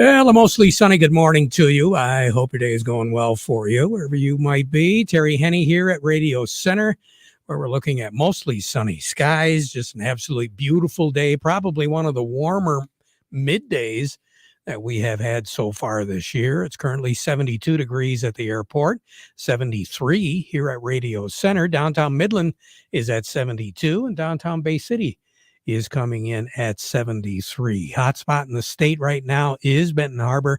Well, a mostly sunny good morning to you. I hope your day is going well for you, wherever you might be. Terry Henne here at Radio Center, where we're looking at mostly sunny skies. Just an absolutely beautiful day, probably one of the warmer middays that we have had so far this year. It's currently 72 degrees at the airport, 73 here at Radio Center. Downtown Midland is at 72, and downtown Bay City is coming in at 73. Hotspot in the state right now is Benton Harbor.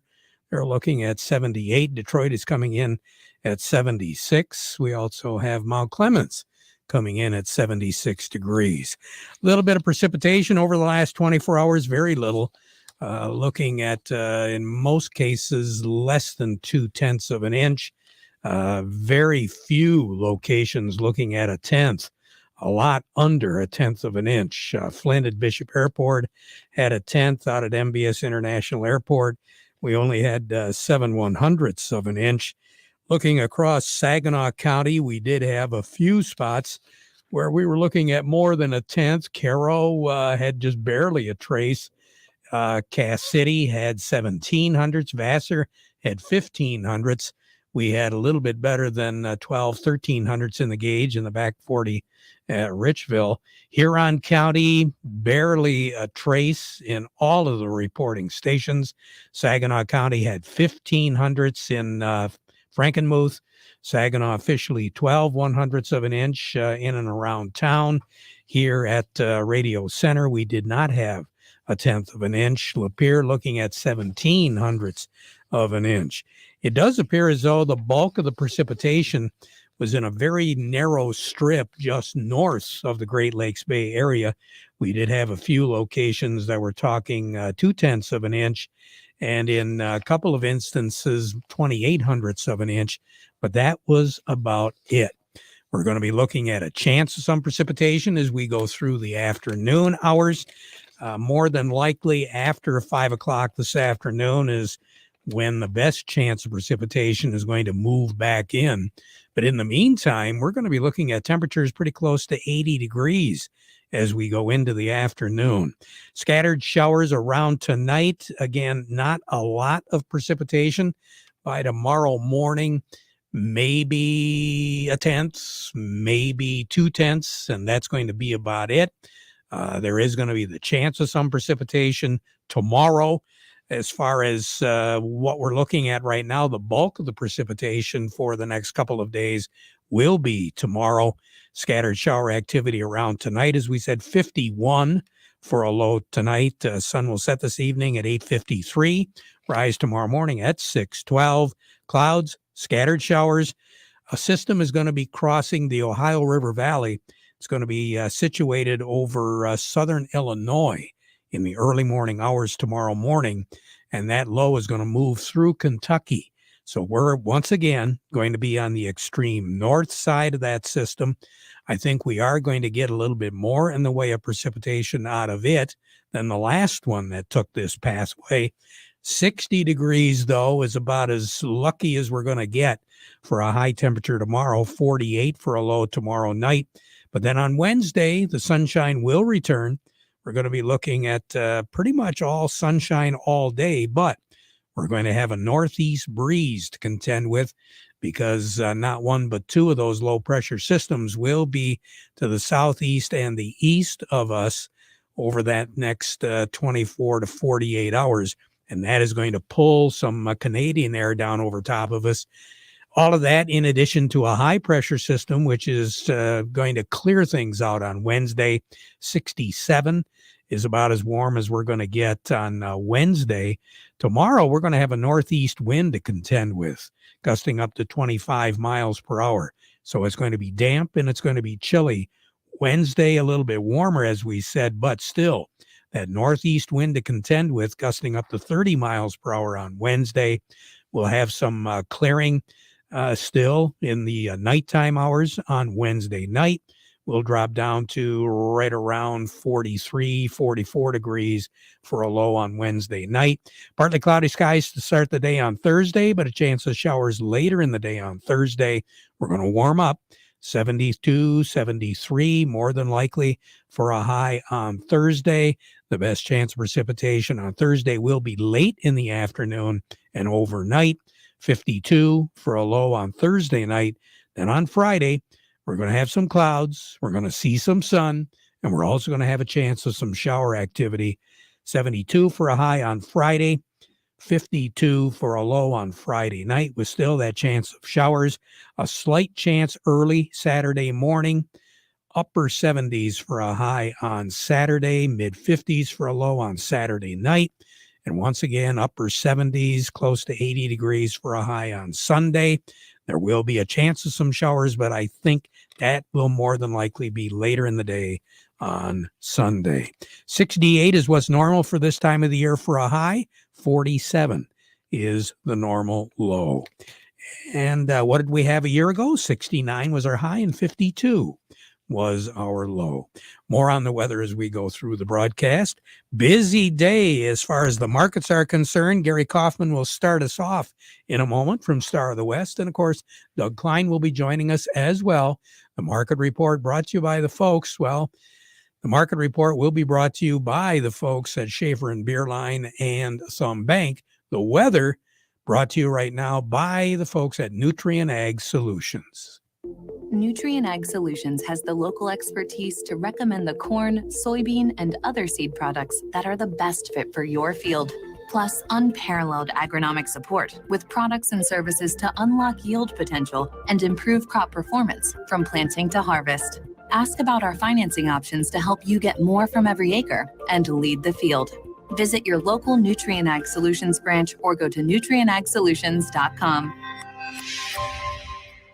They're looking at 78. Detroit is coming in at 76. We also have Mount Clemens coming in at 76 degrees. A little bit of precipitation over the last 24 hours, very little. Looking at, in most cases, less than 0.2 of an inch. Very few locations looking at 1/10. A lot under 1/10 of an inch. Flint at Bishop Airport had 1/10 out at MBS International Airport. We only had 7/100ths of an inch. Looking across Saginaw County, we did have a few spots where we were looking at more than 1/10. Caro had just barely a trace. Cass City had 1700ths. Vassar had 1500ths. We had a little bit better than 1300ths in the gauge in the back 40 at Richville. Huron County, barely a trace in all of the reporting stations. Saginaw County had 1500ths in Frankenmuth. Saginaw officially 12/100ths of an inch in and around town. Here at Radio Center, we did not have 1/10 of an inch. Lapeer looking at 1700ths of an inch. It does appear as though the bulk of the precipitation was in a very narrow strip just north of the Great Lakes Bay area. We did have a few locations that were talking 0.2 of an inch, and in a couple of instances, 0.28 of an inch, but that was about it. We're going to be looking at a chance of some precipitation as we go through the afternoon hours. More than likely after 5 o'clock this afternoon is when the best chance of precipitation is going to move back in. But in the meantime, we're going to be looking at temperatures pretty close to 80 degrees as we go into the afternoon. Scattered showers around tonight. Again, not a lot of precipitation. By tomorrow morning, maybe 1/10, maybe 2/10, and that's going to be about it. There is going to be the chance of some precipitation tomorrow. As far as what we're looking at right now, the bulk of the precipitation for the next couple of days will be tomorrow. Scattered shower activity around tonight, as we said, 51 for a low tonight. Sun will set this evening at 8:53. Rise tomorrow morning at 6:12. Clouds, scattered showers. A system is going to be crossing the Ohio River Valley. It's going to be situated over southern Illinois in the early morning hours tomorrow morning, and that low is going to move through Kentucky. So we're once again going to be on the extreme north side of that system. I think we are going to get a little bit more in the way of precipitation out of it than the last one that took this pathway. 60 degrees, though, is about as lucky as we're going to get for a high temperature tomorrow, 48 for a low tomorrow night. But then on Wednesday, the sunshine will return. We're going to be looking at pretty much all sunshine all day, but we're going to have a northeast breeze to contend with because not one but two of those low pressure systems will be to the southeast and the east of us over that next 24 to 48 hours. And that is going to pull some Canadian air down over top of us. All of that in addition to a high pressure system, which is going to clear things out on Wednesday. 67 is about as warm as we're going to get on Wednesday. Tomorrow, we're going to have a northeast wind to contend with, gusting up to 25 miles per hour. So it's going to be damp and it's going to be chilly. Wednesday, a little bit warmer, as we said, but still that northeast wind to contend with, gusting up to 30 miles per hour on Wednesday. We'll have some clearing still in the nighttime hours on Wednesday night. We'll drop down to right around 43, 44 degrees for a low on Wednesday night. Partly cloudy skies to start the day on Thursday, but a chance of showers later in the day on Thursday. We're going to warm up. 72, 73, more than likely for a high on Thursday. The best chance of precipitation on Thursday will be late in the afternoon and overnight. 52 for a low on Thursday night. Then on Friday, we're going to have some clouds. We're going to see some sun, and we're also going to have a chance of some shower activity. 72 for a high on Friday. 52 for a low on Friday night with still that chance of showers. A slight chance early Saturday morning. Upper 70s for a high on Saturday. Mid 50s for a low on Saturday night. And once again, upper 70s, close to 80 degrees for a high on Sunday. There will be a chance of some showers, but I think that will more than likely be later in the day on Sunday. 68 is what's normal for this time of the year for a high. 47 is the normal low. And what did we have a year ago? 69 was our high and 52 was our low. More on the weather as we go through the broadcast. Busy day as far as the markets are concerned. Gary Kaufman will start us off in a moment from Star of the West. And of course, Doug Klein will be joining us as well. The market report brought to you by the folks. Well, the market report will be brought to you by the folks at Schaefer and Beerline and Thumb Bank. The weather brought to you right now by the folks at Nutrien Ag Solutions. Nutrien Ag Solutions has the local expertise to recommend the corn, soybean, and other seed products that are the best fit for your field. Plus, unparalleled agronomic support with products and services to unlock yield potential and improve crop performance from planting to harvest. Ask about our financing options to help you get more from every acre and lead the field. Visit your local Nutrien Ag Solutions branch or go to nutrienagsolutions.com.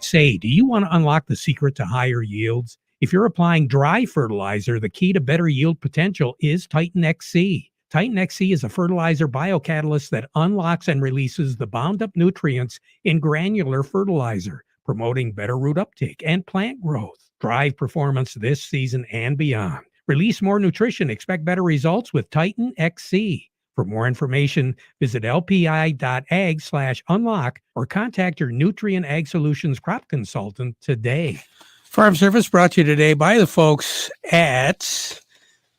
Say, do you want to unlock the secret to higher yields? If you're applying dry fertilizer, the key to better yield potential is Titan XC. Titan XC is a fertilizer biocatalyst that unlocks and releases the bound up nutrients in granular fertilizer, promoting better root uptake and plant growth. Drive performance this season and beyond. Release more nutrition. Expect better results with Titan XC. For more information, visit lpi.ag/unlock or contact your Nutrien Ag Solutions crop consultant today. Farm Service brought to you today by the folks at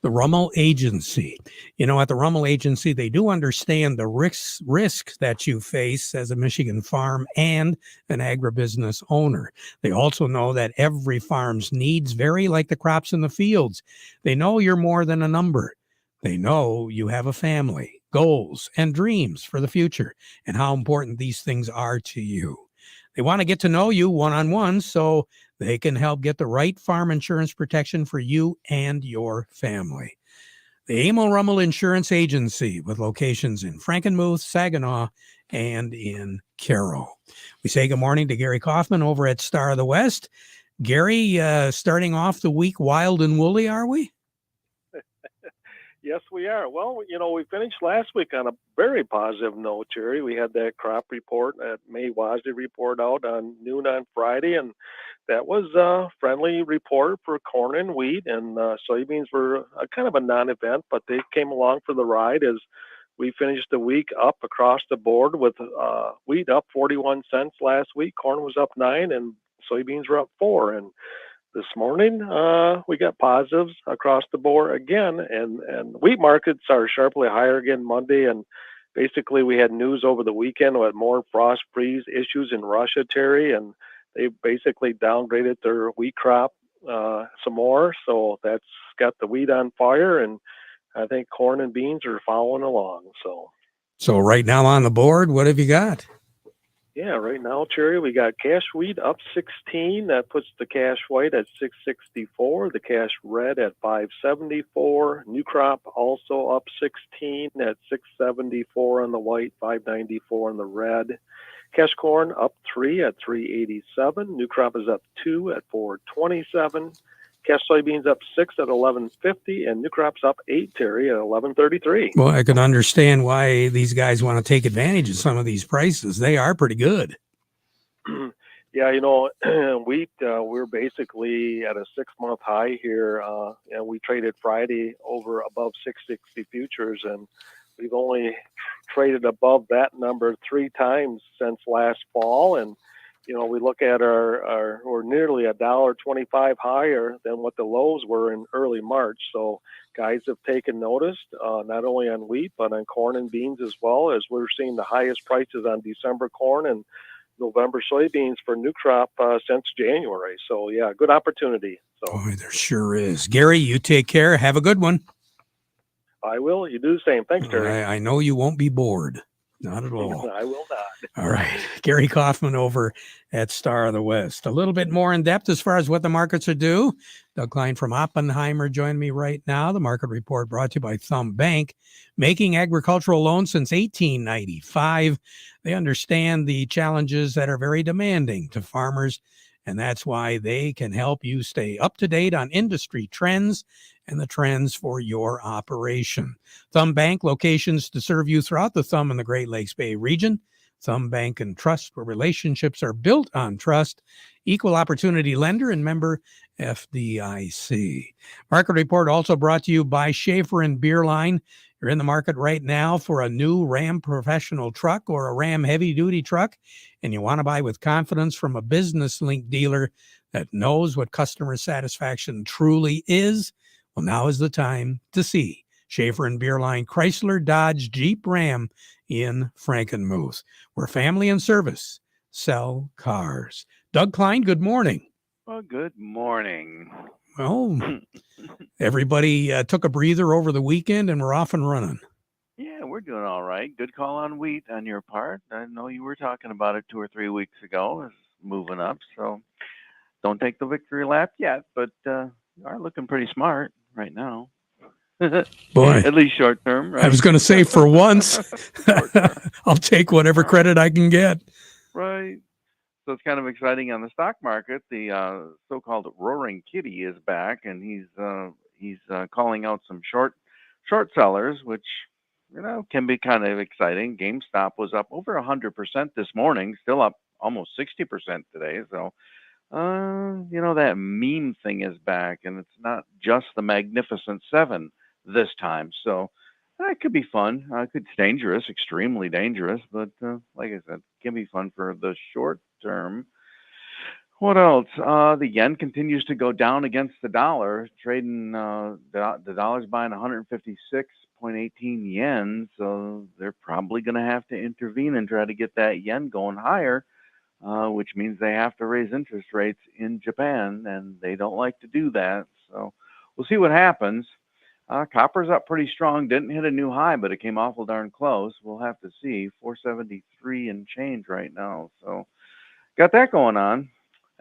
the Rummel Agency. You know, at the Rummel Agency, they do understand the risks that you face as a Michigan farm and an agribusiness owner. They also know that every farm's needs vary like the crops in the fields. They know you're more than a number. They know you have a family, goals, and dreams for the future, and how important these things are to you. They want to get to know you one-on-one so they can help get the right farm insurance protection for you and your family. The Emil Rummel Insurance Agency, with locations in Frankenmuth, Saginaw, and in Carroll. We say good morning to Gary Kaufman over at Star of the West. Gary, starting off the week wild and woolly, are we? Yes, we are. Well, you know, we finished last week on a very positive note, Jerry. We had that crop report, that May WASDE report out on noon on Friday, and that was a friendly report for corn and wheat, and soybeans were a kind of a non-event, but they came along for the ride as we finished the week up across the board with wheat up 41 cents last week, corn was up 9, and soybeans were up 4, and this morning, we got positives across the board again, and wheat markets are sharply higher again Monday. And basically, we had news over the weekend with more frost freeze issues in Russia, Terry, and they basically downgraded their wheat crop some more. So that's got the wheat on fire, and I think corn and beans are following along. So right now on the board, what have you got? Yeah, right now, Cherry, we got cash wheat up 16. That puts the cash white at 664. The cash red at 574. New crop also up 16 at 674 on the white, 594 on the red. Cash corn up 3 at 387. New crop is up 2 at 427. Cash soybeans up 6 at 1150, and new crops up 8, Terry, at 1133. Well, I can understand why these guys want to take advantage of some of these prices. They are pretty good. Yeah, you know, wheat, we're basically at a 6-month high here, and we traded Friday over above 660 futures, and we've only traded above that number 3 times since last fall, and we look at we're nearly $1.25 higher than what the lows were in early March. So guys have taken notice, not only on wheat, but on corn and beans as well, as we're seeing the highest prices on December corn and November soybeans for new crop since January. So yeah, good opportunity. So Boy, there sure is. Gary, you take care. Have a good one. I will. You do the same. Thanks, Terry. I know you won't be bored. Not at all. I will not. All right. Gary Kaufman over at Star of the West. A little bit more in depth as far as what the markets are due. Doug Klein from Oppenheimer joined me right now. The market report brought to you by Thumb Bank, making agricultural loans since 1895. They understand the challenges that are very demanding to farmers, and that's why they can help you stay up to date on industry trends and the trends for your operation. Thumb Bank, locations to serve you throughout the Thumb and the Great Lakes Bay region. Thumb Bank and Trust, where relationships are built on trust. Equal opportunity lender and member FDIC. Market report also brought to you by Schaefer and Beerline. You're in the market right now for a new Ram professional truck or a Ram heavy duty truck, and you want to buy with confidence from a business link dealer that knows what customer satisfaction truly is. Well, now is the time to see Schaefer and Beerline Chrysler, Dodge, Jeep, Ram in Frankenmuth, where family and service sell cars. Doug Klein, good morning. Well, good morning. Well, everybody took a breather over the weekend and we're off and running. Yeah, we're doing all right. Good call on wheat on your part. I know you were talking about it 2 or 3 weeks ago. It's moving up, so don't take the victory lap yet, but you are looking pretty smart right now. Boy, at least short term, right? I was going to say for once, I'll take whatever credit I can get. Right. So it's kind of exciting on the stock market. The so-called roaring kitty is back, and he's calling out some short sellers, which can be kind of exciting. GameStop was up over 100% this morning, still up almost 60% today. So that meme thing is back, and it's not just the Magnificent Seven this time. So it could be fun. It's dangerous, extremely dangerous, but like I said, it can be fun for the short term. What else? The yen continues to go down against the dollar, trading the dollar's buying 156.18 yen, so they're probably going to have to intervene and try to get that yen going higher, which means they have to raise interest rates in Japan, and they don't like to do that. So we'll see what happens. Copper's up pretty strong. Didn't hit a new high, but it came awful darn close. We'll have to see. 473 and change right now. So got that going on.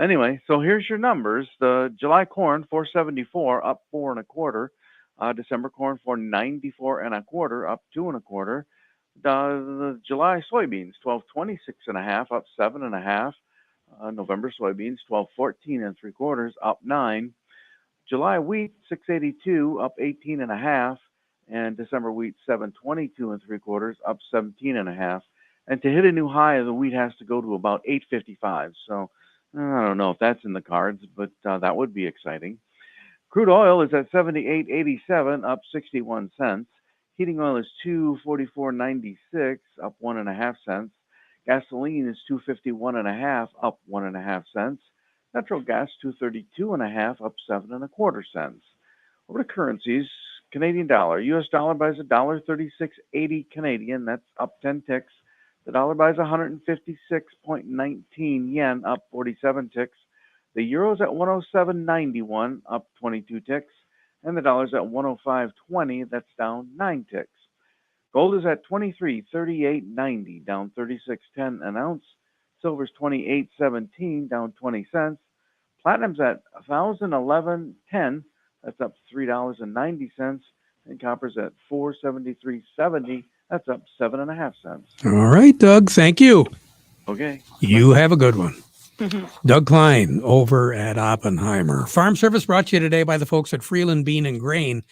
Anyway, so here's your numbers. The July corn, 474, up 4 1/4. December corn, 494 1/4, up 2 1/4. The July soybeans, 1226 1/2, up 7 1/2. November soybeans, 1214 3/4, up 9. July wheat, 682, up 18 1/2, and December wheat, 722 3/4, up 17 1/2. And to hit a new high, the wheat has to go to about 855. So I don't know if that's in the cards, but that would be exciting. Crude oil is at 78.87, up 61 cents. Heating oil is 244.96, up 1.5 cents. Gasoline is 251 1/2, up 1.5 cents. Natural gas, 232 1/2, up 7 1/4 cents. Over to currencies, Canadian dollar. U.S. dollar buys $1.3680 Canadian. That's up 10 ticks. The dollar buys 156.19 yen, up 47 ticks. The euro's at 107.91, up 22 ticks. And the dollar's at 105.20. That's down 9 ticks. Gold is at 23.3890, down 36.10 an ounce. Silver's 28.17, down 20 cents. Platinum's at 1,011.10. That's up $3.90. And copper's at 473.70. That's up 7.5 cents. All right, Doug. Thank you. Okay. You have a good one. Doug Klein over at Oppenheimer. Farm Service brought to you today by the folks at Freeland Bean and Grain.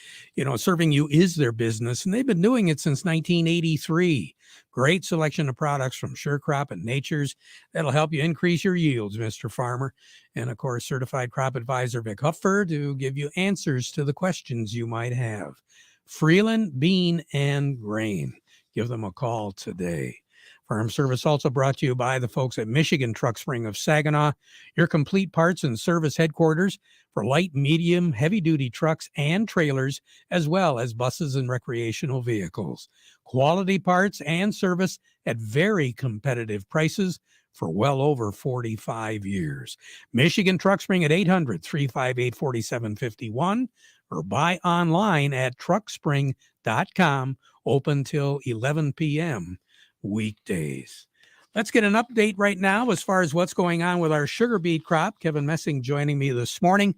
Serving you is their business, and they've been doing it since 1983. Great selection of products from Sure Crop and Nature's that'll help you increase your yields, Mr. Farmer. And, of course, certified crop advisor Vic Huffer to give you answers to the questions you might have. Freeland Bean and Grain. Give them a call today. Farm Service also brought to you by the folks at Michigan Truck Spring of Saginaw, your complete parts and service headquarters for light, medium, heavy-duty trucks and trailers, as well as buses and recreational vehicles. Quality parts and service at very competitive prices for well over 45 years. Michigan Truck Spring at 800-358-4751 or buy online at truckspring.com, open till 11 p.m. weekdays. Let's get an update right now as far as what's going on with our sugar beet crop. Kevin Messing joining me this morning.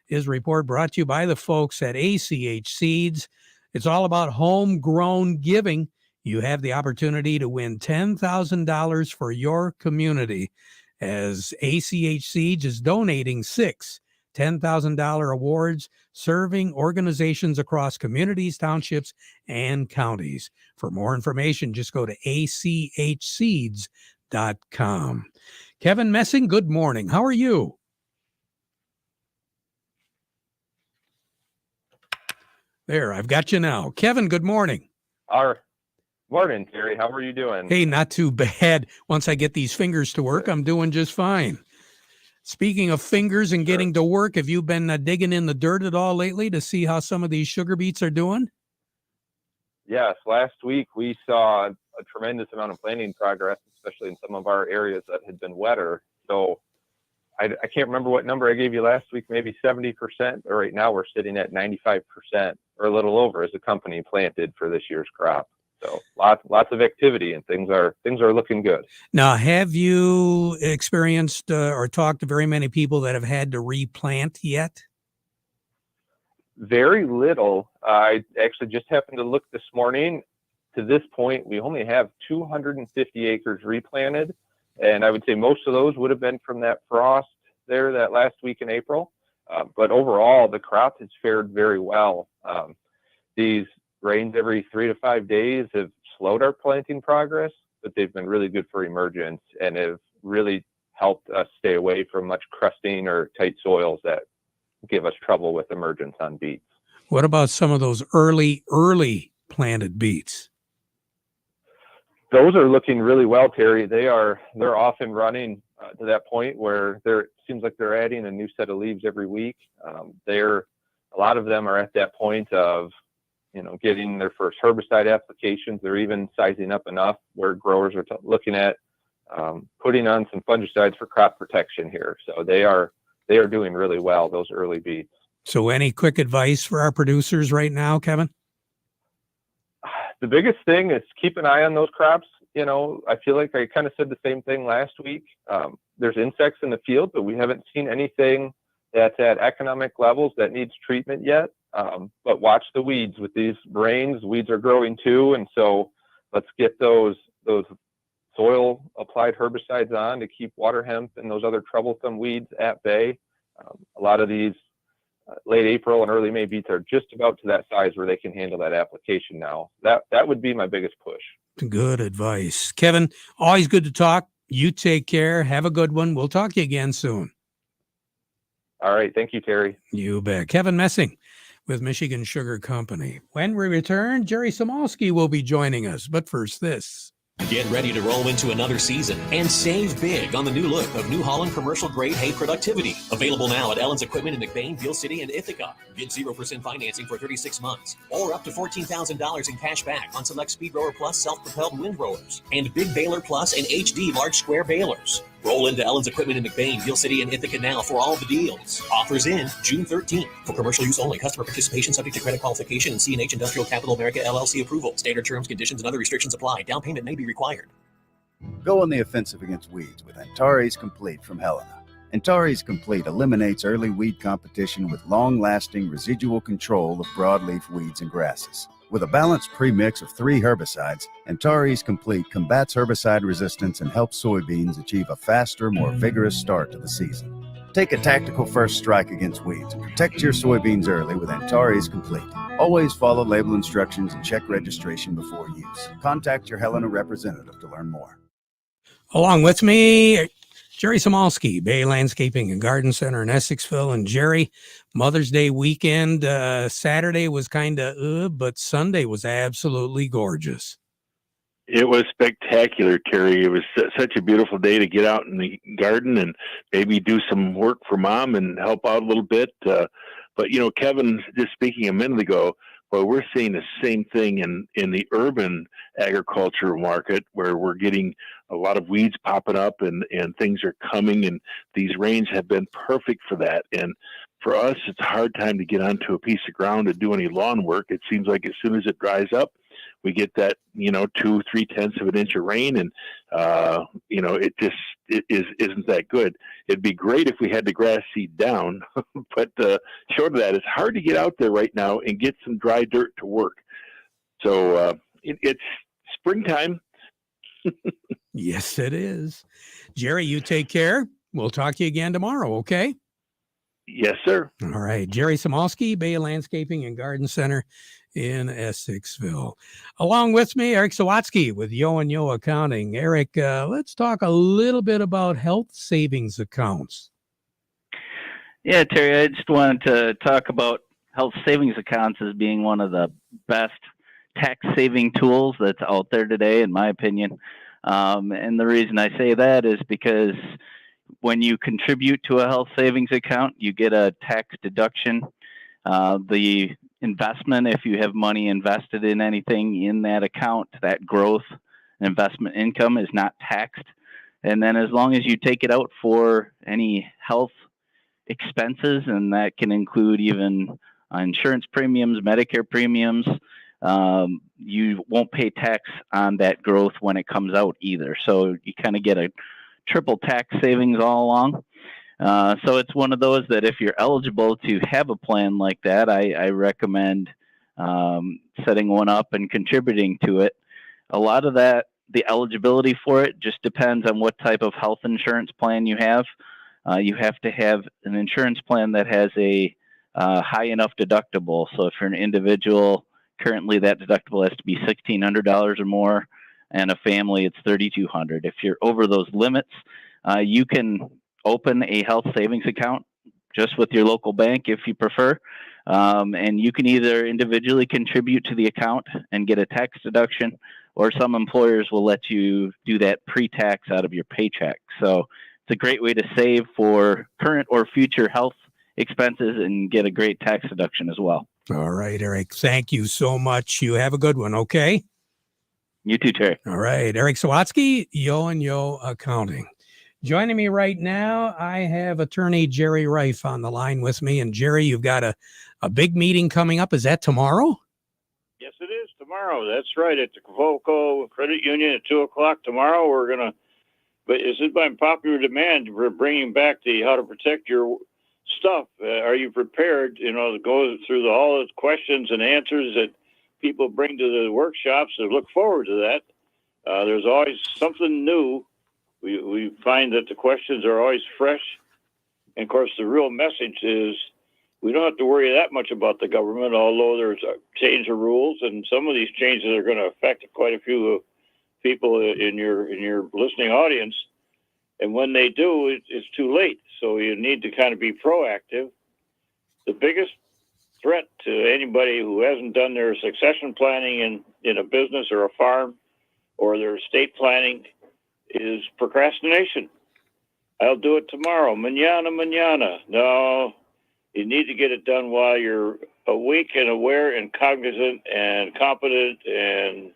His report brought to you by the folks at ACH Seeds. It's all about homegrown giving. You have the opportunity to win $10,000 for your community as ACH Seeds is donating 6 $10,000 awards serving organizations across communities, townships, and counties. For more information, just go to achseeds.com. Kevin Messing, good morning. How are you? There, I've got you now. Kevin, good morning. Morning, Terry. How are you doing? Hey, not too bad. Once I get these fingers to work, I'm doing just fine. Speaking of fingers and getting to work, have you been digging in the dirt at all lately to see how some of these sugar beets are doing? Yes, last week we saw a tremendous amount of planting progress, especially in some of our areas that had been wetter. So I can't remember what number I gave you last week, maybe 70%, but right now we're sitting at 95% or a little over as a company planted for this year's crop. So lots of activity and things are looking good. Now, have you experienced or talked to very many people that have had to replant yet? Very little. I actually just happened to look this morning. To this point, we only have 250 acres replanted, and I would say most of those would have been from that frost there that last week in April. But overall, the crop has fared very well. These rains every 3 to 5 days have slowed our planting progress, but they've been really good for emergence and have really helped us stay away from much crusting or tight soils that give us trouble with emergence on beets. What about some of those early planted beets? Those are looking really well, Terry. They're off and running to that point where it seems like they're adding a new set of leaves every week. A lot of them are at that point of getting their first herbicide applications. They're even sizing up enough where growers are looking at putting on some fungicides for crop protection here. So they are doing really well, those early beets. So any quick advice for our producers right now, Kevin? The biggest thing is keep an eye on those crops. I feel like I kind of said the same thing last week. There's insects in the field, but we haven't seen anything that's at economic levels that needs treatment yet. But watch the weeds. With these rains, weeds are growing too, and so let's get those soil applied herbicides on to keep water hemp and those other troublesome weeds at bay. A lot of these late April and early May beets are just about to that size where they can handle that application now. That would be my biggest push. Good advice. Kevin, always good to talk. You take care. Have a good one. We'll talk to you again soon. All right. Thank you, Terry. You bet. Kevin Messing with Michigan Sugar Company. When we return, Jerry Samolsky will be joining us. But first, this. Get ready to roll into another season and save big on the new look of New Holland commercial grade hay productivity. Available now at Ellen's Equipment in McBain, Beale City, and Ithaca. Get 0% financing for 36 months or up to $14,000 in cash back on select Speedrower Plus self-propelled windrowers and Big Baler Plus and HD large square balers. Roll into Ellen's Equipment in McBain, Beale City, and Ithaca now for all the deals. Offers in June 13th. For commercial use only. Customer participation subject to credit qualification and C&H Industrial Capital America LLC approval. Standard terms, conditions, and other restrictions apply. Down payment may be required. Go on the offensive against weeds with Antares Complete from Helena. Antares Complete eliminates early weed competition with long-lasting residual control of broadleaf weeds and grasses. With a balanced premix of 3 herbicides, Antares Complete combats herbicide resistance and helps soybeans achieve a faster, more vigorous start to the season. Take a tactical first strike against weeds and protect your soybeans early with Antares Complete. Always follow label instructions and check registration before use. Contact your Helena representative to learn more. Along with me, Jerry Samolsky, Bay Landscaping and Garden Center in Essexville. And Jerry, Mother's Day weekend, Saturday was kind of, but Sunday was absolutely gorgeous. It was spectacular, Terry. It was such a beautiful day to get out in the garden and maybe do some work for Mom and help out a little bit. But, Kevin, just speaking a minute ago, well, we're seeing the same thing in the urban agriculture market where we're getting a lot of weeds popping up and things are coming, and these rains have been perfect for that. And for us, it's a hard time to get onto a piece of ground to do any lawn work. It seems like as soon as it dries up, we get that, 2-3/10 of an inch of rain, and it isn't that good. It'd be great if we had the grass seed down, but short of that, it's hard to get out there right now and get some dry dirt to work. So it's springtime. Yes, it is. Jerry, you take care. We'll talk to you again tomorrow, okay? Yes, sir. All right. Jerry Samolsky, Bay Landscaping and Garden Center in Essexville. Along with me, Eric Sawatsky with Yo and Yo Accounting. Eric, let's talk a little bit about health savings accounts. Yeah, Terry, I just wanted to talk about health savings accounts as being one of the best tax-saving tools that's out there today, in my opinion. And the reason I say that is because when you contribute to a health savings account, you get a tax deduction. The investment, if you have money invested in anything in that account, that growth investment income is not taxed. And then as long as you take it out for any health expenses, and that can include even insurance premiums, Medicare premiums, you won't pay tax on that growth when it comes out either. So you kind of get a triple tax savings all along. So it's one of those that if you're eligible to have a plan like that, I recommend setting one up and contributing to it. A lot of that, the eligibility for it just depends on what type of health insurance plan you have. You have to have an insurance plan that has a high enough deductible. So if you're an individual, currently that deductible has to be $1,600 or more, and a family it's $3,200. If you're over those limits, you can open a health savings account just with your local bank if you prefer, and you can either individually contribute to the account and get a tax deduction, or some employers will let you do that pre-tax out of your paycheck. So it's a great way to save for current or future health expenses and get a great tax deduction as well. All right, Eric. Thank you so much. You have a good one, okay? You too, Terry. All right. Eric Sawatsky, Yo and Yo Accounting. Joining me right now, I have attorney Jerry Reif on the line with me. And Jerry, you've got a big meeting coming up. Is that tomorrow? Yes, it is tomorrow. That's right. At the Cavolco Credit Union at 2:00 tomorrow. We're going to, but is it by popular demand? We're bringing back the how to protect your stuff. Are you prepared, to go through all the questions and answers that people bring to the workshops? I look forward to that. There's always something new. We find that the questions are always fresh. And of course, the real message is we don't have to worry that much about the government, although there's a change of rules, and some of these changes are going to affect quite a few people in your listening audience. And when they do, it's too late. So you need to kind of be proactive. The biggest threat to anybody who hasn't done their succession planning in a business or a farm or their estate planning is procrastination. I'll do it tomorrow. Mañana. No, you need to get it done while you're awake and aware and cognizant and competent and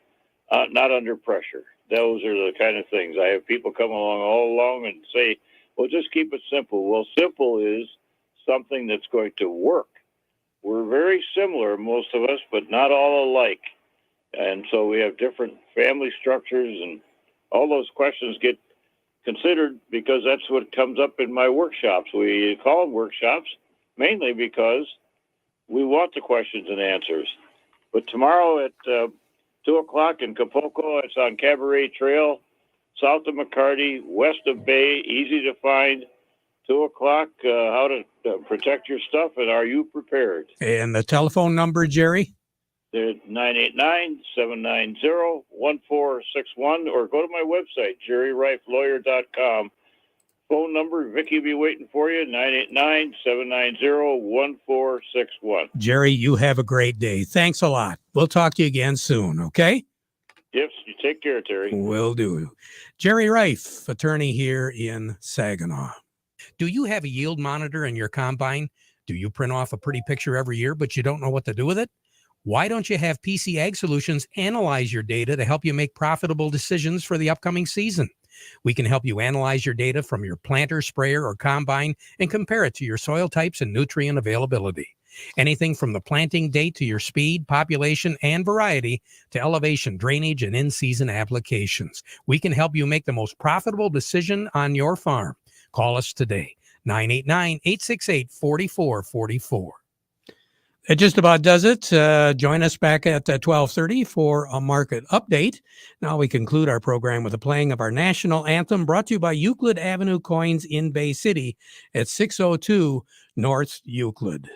not under pressure. Those are the kind of things. I have people come all along and say, well, just keep it simple. Well, simple is something that's going to work. We're very similar, most of us, but not all alike. And so we have different family structures, and all those questions get considered because that's what comes up in my workshops. We call them workshops mainly because we want the questions and answers. But tomorrow at 2:00 in Capolco, it's on Cabaret Trail, south of McCarty, west of Bay, easy to find. 2:00, how to protect your stuff, and are you prepared? And the telephone number, Jerry? They're 989-790-1461, or go to my website, jerryreiflawyer.com. Phone number, Vicki will be waiting for you, 989-790-1461. Jerry, you have a great day. Thanks a lot. We'll talk to you again soon, okay? Yes, you take care, Terry. Will do. Jerry Reif, attorney here in Saginaw. Do you have a yield monitor in your combine? Do you print off a pretty picture every year, but you don't know what to do with it? Why don't you have PC Ag Solutions analyze your data to help you make profitable decisions for the upcoming season? We can help you analyze your data from your planter, sprayer, or combine and compare it to your soil types and nutrient availability. Anything from the planting date to your speed, population, and variety to elevation, drainage, and in-season applications. We can help you make the most profitable decision on your farm. Call us today, 989-868-4444. It just about does it. Join us back at 12:30 for a market update. Now we conclude our program with the playing of our national anthem, brought to you by Euclid Avenue Coins in Bay City at 602 North Euclid.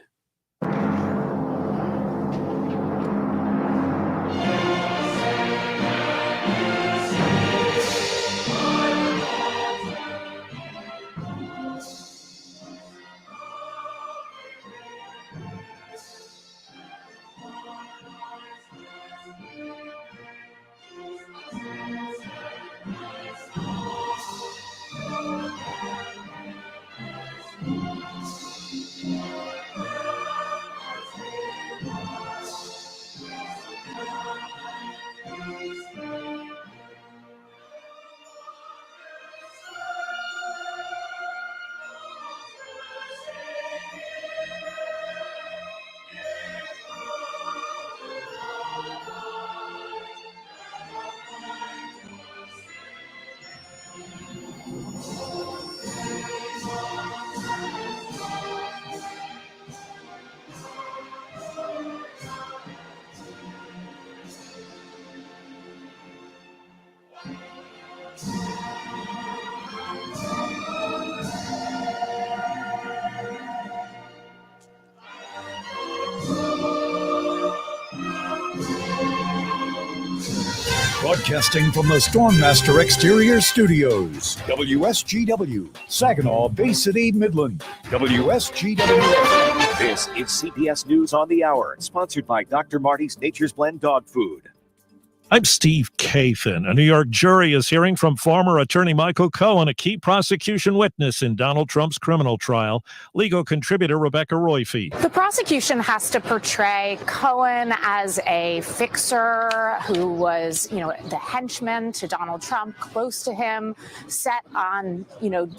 Broadcasting from the Stormmaster Exterior Studios, WSGW, Saginaw, Bay City, Midland, WSGW. This is CBS News on the Hour, sponsored by Dr. Marty's Nature's Blend Dog Food. I'm Steve Kathan. A New York jury is hearing from former attorney Michael Cohen, a key prosecution witness in Donald Trump's criminal trial. Legal contributor Rebecca Royfee. The prosecution has to portray Cohen as a fixer who was, the henchman to Donald Trump, close to him, set on,